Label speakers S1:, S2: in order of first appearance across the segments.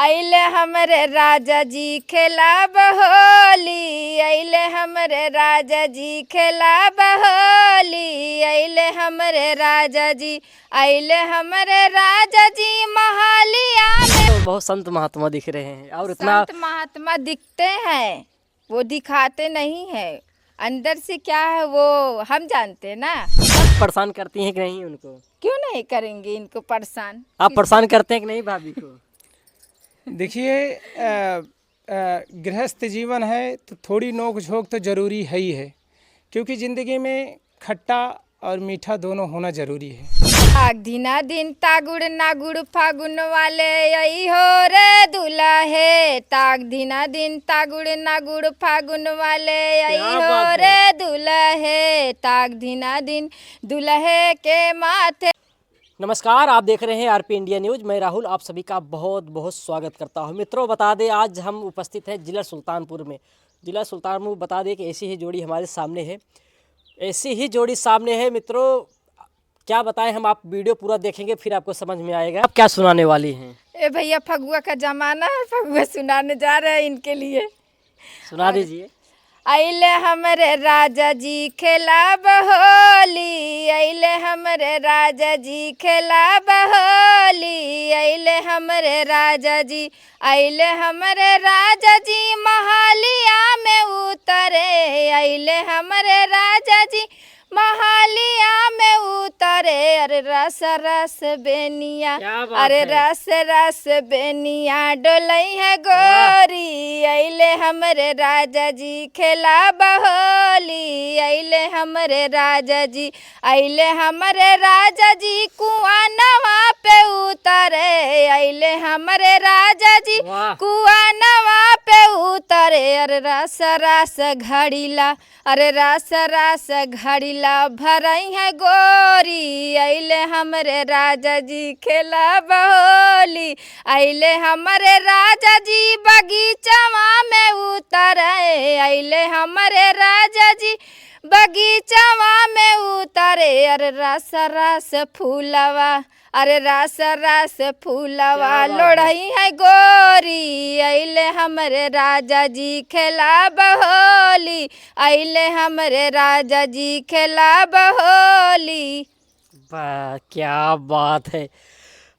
S1: अइले हमरे राजा जी खेलाब होली, अइले हमरे राजा जी खेलाब होली, अइले हमरे राजा जी, अइले हमरे राजा जी महालिया में।
S2: तो बहुत संत महात्मा दिख रहे हैं और इतना
S1: संत महात्मा दिखते हैं, वो दिखाते नहीं है। अंदर से क्या है वो हम जानते ना।
S2: परेशान करती हैं कि नहीं उनको?
S1: क्यों नहीं करेंगे इनको परेशान।
S2: आप परेशान करते हैं कि नहीं भाभी को?
S3: देखिए गृहस्थ जीवन है तो थोड़ी नोक झोंक तो ज़रूरी है ही है, क्योंकि ज़िंदगी में खट्टा और मीठा दोनों होना ज़रूरी है।
S1: ताक दिना दिन तागुड़ नागुड़ फागुन वाले यही हो रे दुल्हे, ताक दिना दिन तागुड़ नागुड़ फागुन वाले यही
S2: क्या
S1: हो
S2: बात
S1: रे दुल्हे, ताक दिना दिन दुल्हे के माथे।
S2: नमस्कार, आप देख रहे हैं आरपी इंडिया न्यूज़। मैं राहुल आप सभी का बहुत बहुत स्वागत करता हूं। मित्रों, बता दें आज हम उपस्थित हैं जिला सुल्तानपुर में। जिला सुल्तानपुर बता दें कि ऐसी ही जोड़ी हमारे सामने है, ऐसी ही जोड़ी सामने है। मित्रों क्या बताएं, हम आप वीडियो पूरा देखेंगे फिर आपको समझ में आएगा। आप क्या सुनाने वाली हैं?
S1: ए भैया फगुआ का जमाना है, फगुआ सुनाने जा रहे हैं इनके लिए।
S2: सुना दीजिए।
S1: अइले हमरे राजा जी खेलाब होली, अइले हमरे राजा जी खेलाब होली, अइले हमरे राजा जी, अइले हमरे राजा जी महालिया में उतरे, अइले हमरे राजा जी महालिया में उतरे। अरे रस रस बेनिया,
S2: क्या बात
S1: अरे
S2: है?
S1: रस रस बेनिया डोलई है गोरी, अइले हमरे राजा जी खेलाब होली, अइले हमरे राजा जी, अइले हमरे राजा जी कुआं नवा पे उतरे, अइले हमरे राजा जी
S2: वाह।
S1: कुआं नवा पे उतरे। अरे रस रस घड़ीला, अरे रस रस घड़ीला भरई है गोरी, अइले हमरे राजा जी खेलाब होली, अइले हमरे राजा जी बगीचवा में उतरे, अइले हमरे राजा जी बगीचवा में उतरे। अरे रस रस फूलवा, अरे रस रस फूलवा
S2: क्या बात है?
S1: लोढ़ई है गोरी, अइले हमरे राजा जी खेलाब होली, अइले हमरे राजा जी खेलाब होली।
S2: वाह, क्या बात है।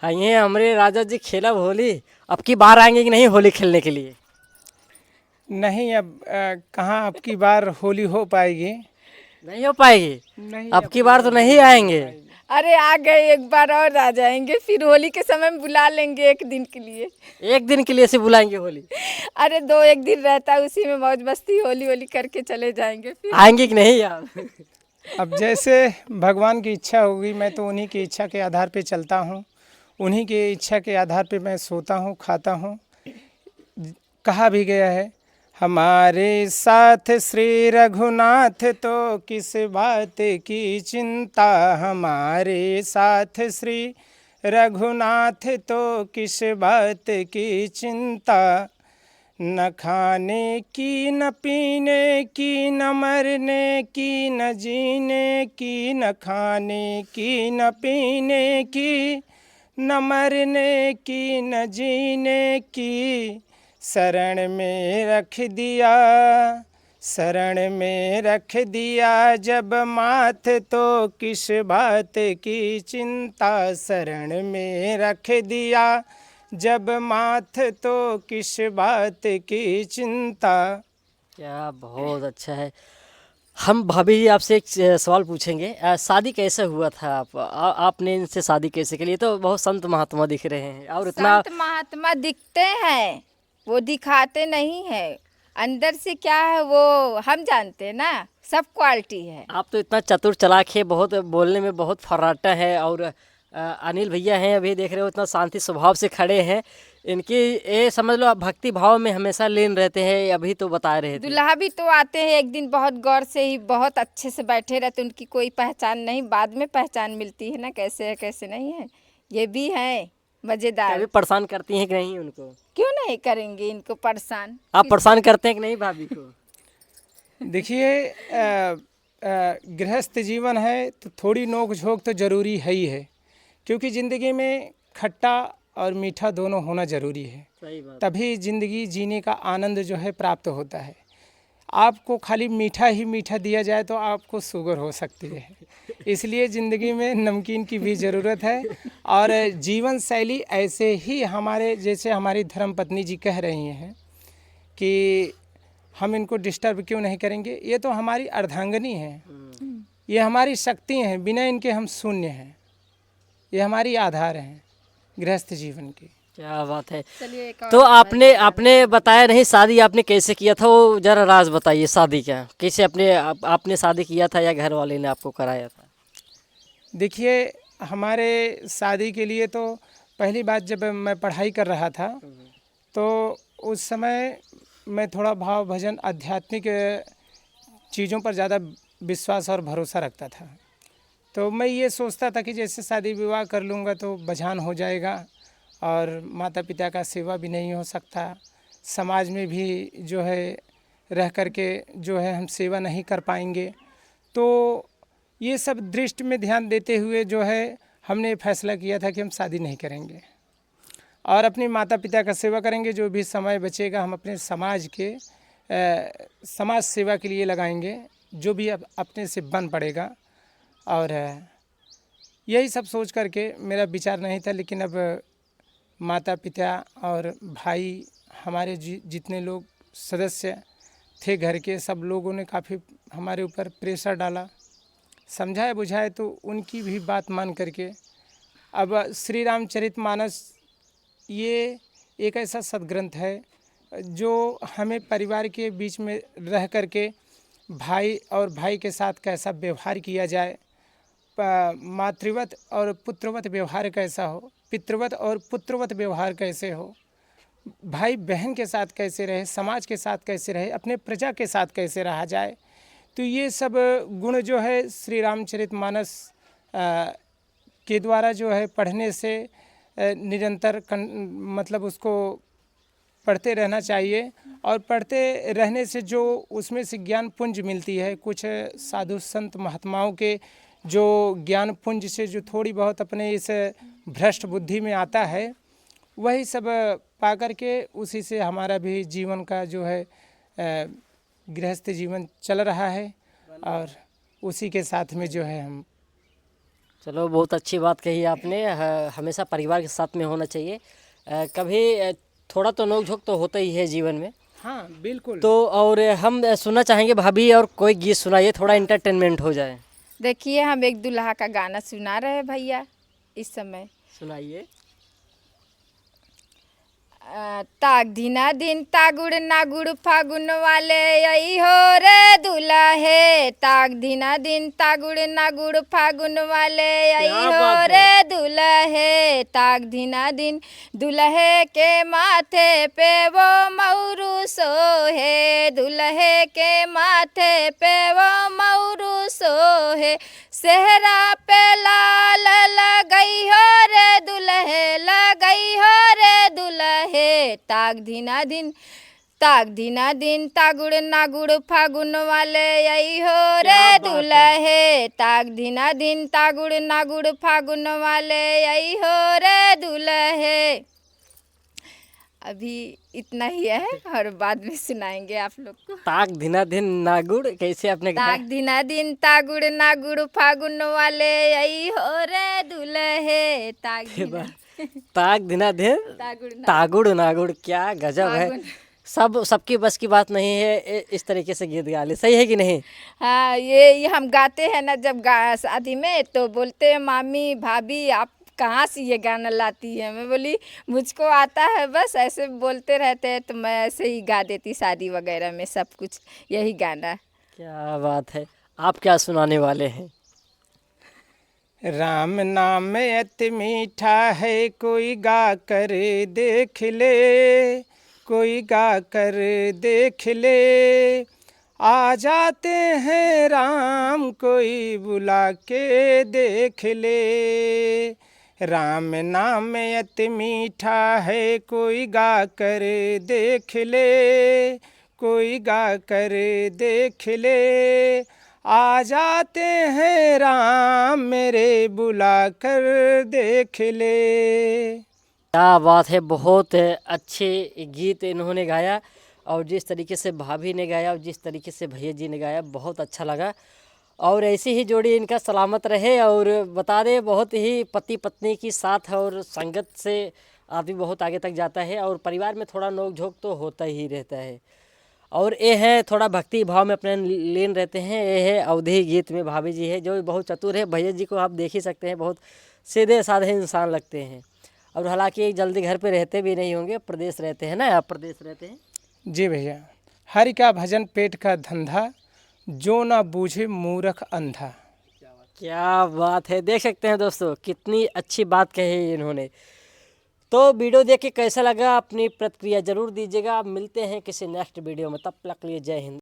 S2: आइए हमारे राजा जी खेला होली। अब की बार आएंगे कि नहीं होली खेलने के लिए?
S3: नहीं, अब कहाँ अब की बार होली हो पाएगी।
S2: नहीं हो पाएगी।
S3: नहीं,
S2: अब की बार तो नहीं आएंगे।
S1: अरे आ गए, एक बार और आ जाएंगे, फिर होली के समय में बुला लेंगे एक दिन के लिए।
S2: एक दिन के लिए से बुलाएंगे होली?
S1: अरे दो एक दिन रहता है, उसी में मौज मस्ती होली होली करके चले जाएंगे फिर।
S2: आएंगे कि नहीं आप?
S3: अब जैसे भगवान की इच्छा होगी, मैं तो उन्हीं की इच्छा के आधार पे चलता हूँ, उन्हीं की इच्छा के आधार पे मैं सोता हूँ, खाता हूँ। कहा भी गया है, हमारे साथ श्री रघुनाथ तो किस बात की चिंता, हमारे साथ श्री रघुनाथ तो किस बात की चिंता, न खाने की न पीने की न मरने की न जीने की, न खाने की न पीने की न मरने की न जीने की, शरण में रख दिया, शरण में रख दिया जब माथ तो किस बात की चिंता, शरण में रख दिया जब माथ तो किस बात की चिंता।
S2: क्या बहुत अच्छा है। हम भाभी जी आपसे एक सवाल पूछेंगे। शादी कैसे हुआ था? आपने इनसे शादी कैसे की? ये तो बहुत संत महात्मा दिख रहे हैं और इतना
S1: संत महात्मा दिखते हैं, वो दिखाते नहीं है। अंदर से क्या है वो हम जानते ना। सब क्वालिटी है।
S2: आप तो इतना चतुर चालाक है, बहुत बोलने में बहुत फर्राटा है। और अनिल भैया हैं, अभी देख रहे हो इतना शांति स्वभाव से खड़े हैं। इनकी ये समझ लो आप भक्ति भाव में हमेशा लीन रहते हैं। अभी तो बता रहे थे
S1: दुल्हा भी तो आते हैं एक दिन, बहुत गौर से ही बहुत अच्छे से बैठे रहते, उनकी कोई पहचान नहीं, बाद में पहचान मिलती है ना कैसे है कैसे नहीं है। ये भी है मज़ेदार।
S2: कभी परेशान करती हैं कि नहीं उनको?
S1: क्यों नहीं करेंगे इनको परेशान।
S2: आप परेशान करते हैं कि नहीं भाभी को?
S3: देखिए गृहस्थ जीवन है तो थोड़ी नोक झोंक तो ज़रूरी है ही है, क्योंकि ज़िंदगी में खट्टा और मीठा दोनों होना ज़रूरी है।
S2: सही बात।
S3: तभी ज़िंदगी जीने का आनंद जो है प्राप्त होता है। आपको खाली मीठा ही मीठा दिया जाए तो आपको शुगर हो सकती है, इसलिए ज़िंदगी में नमकीन की भी ज़रूरत है। और जीवन शैली ऐसे ही हमारे, जैसे हमारी धर्मपत्नी जी कह रही हैं कि हम इनको डिस्टर्ब क्यों नहीं करेंगे, ये तो हमारी अर्धांगिनी हैं, ये हमारी शक्ति हैं, बिना इनके हम शून्य हैं, ये हमारी आधार हैं गृहस्थ जीवन की।
S2: क्या बात है।
S1: चलिए एक
S2: तो
S1: और
S2: आपने आपने बताया नहीं शादी आपने कैसे किया था, वो जरा राज बताइए। शादी क्या कैसे आपने शादी किया था या घर वाले ने आपको कराया था?
S3: देखिए, हमारे शादी के लिए तो पहली बात, जब मैं पढ़ाई कर रहा था तो उस समय मैं थोड़ा भाव भजन आध्यात्मिक चीज़ों पर ज़्यादा विश्वास और भरोसा रखता था। तो मैं ये सोचता था कि जैसे शादी विवाह कर लूँगा तो बझान हो जाएगा और माता पिता का सेवा भी नहीं हो सकता, समाज में भी जो है रह करके जो है हम सेवा नहीं कर पाएंगे। तो ये सब दृष्टि में ध्यान देते हुए जो है हमने फैसला किया था कि हम शादी नहीं करेंगे और अपने माता पिता का सेवा करेंगे। जो भी समय बचेगा हम अपने समाज के समाज सेवा के लिए लगाएंगे, जो भी अपने से बन पड़ेगा। और यही सब सोच करके मेरा विचार नहीं था, लेकिन अब माता पिता और भाई हमारे जितने लोग सदस्य थे घर के, सब लोगों ने काफ़ी हमारे ऊपर प्रेशर डाला, समझाए बुझाए, तो उनकी भी बात मान करके अब श्री रामचरितमानस ये एक ऐसा सद्ग्रंथ है जो हमें परिवार के बीच में रह करके भाई और भाई के साथ कैसा व्यवहार किया जाए, मातृवत और पुत्रवत व्यवहार कैसा हो, पितृवत और पुत्रवत व्यवहार कैसे हो, भाई बहन के साथ कैसे रहे, समाज के साथ कैसे रहे, अपने प्रजा के साथ कैसे रहा जाए। तो ये सब गुण जो है श्री रामचरितमानस के द्वारा जो है पढ़ने से निरंतर मतलब उसको पढ़ते रहना चाहिए। और पढ़ते रहने से जो उसमें से ज्ञान पुंज मिलती है, कुछ साधु संत महात्माओं के जो ज्ञान पुंज से जो थोड़ी बहुत अपने इस भ्रष्ट बुद्धि में आता है, वही सब पा कर के उसी से हमारा भी जीवन का जो है गृहस्थ जीवन चल रहा है और उसी के साथ में जो है हम।
S2: चलो, बहुत अच्छी बात कही आपने। हमेशा परिवार के साथ में होना चाहिए। कभी थोड़ा तो नोक झोंक तो होता ही है जीवन में।
S3: हाँ बिल्कुल।
S2: तो और हम सुनना चाहेंगे भाभी, और कोई गीत सुनाइए, थोड़ा एंटरटेनमेंट हो जाए।
S1: देखिए, हम एक दुल्हा का गाना सुना रहे हैं भैया इस समय।
S2: सुनाइए।
S1: ताक धीना दिन तागुड़ नागुड़ फागुन वाले यही हो रे दुल्हे, ताक धीना दिन तागुड़ नागुड़ फागुन वाले यही हो रे दुल्हे, ताक धीना दिन दुल्हे के माथे पे वो मौरू सोहे, दुल्हे के माथे पे वो मौरू सोहे, सेहरा पे लाल लगई हो रे दुल्हे, लगई हो रे दुल्हे, ताक धीना दिन तागुड़ नागुड़ फागुन वाले यही हो रे दुल्हे, ताक धीना दिन तागुड़ नागुड़ फागुन वाले यही हो रे दुल्हे। अभी इतना ही है और बाद में सुनाएंगे आप लोग को।
S2: ताक धीना दिन नागुड़ कैसे आपने
S1: ताक धीना दिन तागुड़ नागुड़ फागुन वाले यही हो रे दुल्हे, ताक धीना
S2: ताक धीना दिन तागुड़ नागुड़। क्या गजब है। सबकी बस की बात नहीं है इस तरीके से गीत गा ले, सही है कि नहीं?
S1: हाँ, ये हम गाते हैं ना जब शादी में, तो बोलते हैं मामी भाभी आप कहाँ से ये गाना लाती है। मैं बोली मुझको आता है, बस ऐसे बोलते रहते हैं तो मैं ऐसे ही गा देती शादी वगैरह में सब कुछ यही गाना।
S2: क्या बात है। आप क्या सुनाने वाले हैं?
S3: राम नाम अति मीठा है, कोई गा कर देख ले, कोई गा कर देख ले, आ जाते हैं राम कोई बुला के देख ले, राम नाम अति मीठा है, कोई गा कर देख ले, कोई गा कर देख ले, आ जाते हैं राम मेरे बुला कर देख ले।
S2: क्या बात है, बहुत अच्छे गीत इन्होंने गाया और जिस तरीके से भाभी ने गाया और जिस तरीके से भैया जी ने गाया बहुत अच्छा लगा। और ऐसी ही जोड़ी इनका सलामत रहे। और बता दें बहुत ही पति पत्नी की साथ और संगत से आदमी बहुत आगे तक जाता है और परिवार में थोड़ा नोक झोंक तो होता ही रहता है। और ये है थोड़ा भक्ति भाव में अपने लीन रहते हैं। ये है अवधि गीत में भाभी जी है जो बहुत चतुर है। भैया जी को आप देख ही सकते हैं, बहुत सीधे साधे इंसान लगते हैं। और हालांकि जल्दी घर पे रहते भी नहीं होंगे, प्रदेश रहते हैं ना, आप प्रदेश रहते हैं।
S3: जी भैया, हरि का भजन पेट का धंधा, जो ना बूझे मूर्ख अंधा।
S2: क्या बात है, देख सकते हैं दोस्तों कितनी अच्छी बात कही इन्होंने। तो वीडियो देख के कैसा लगा अपनी प्रतिक्रिया जरूर दीजिएगा। मिलते हैं किसी नेक्स्ट वीडियो में, तब तक के लिए जय हिंद।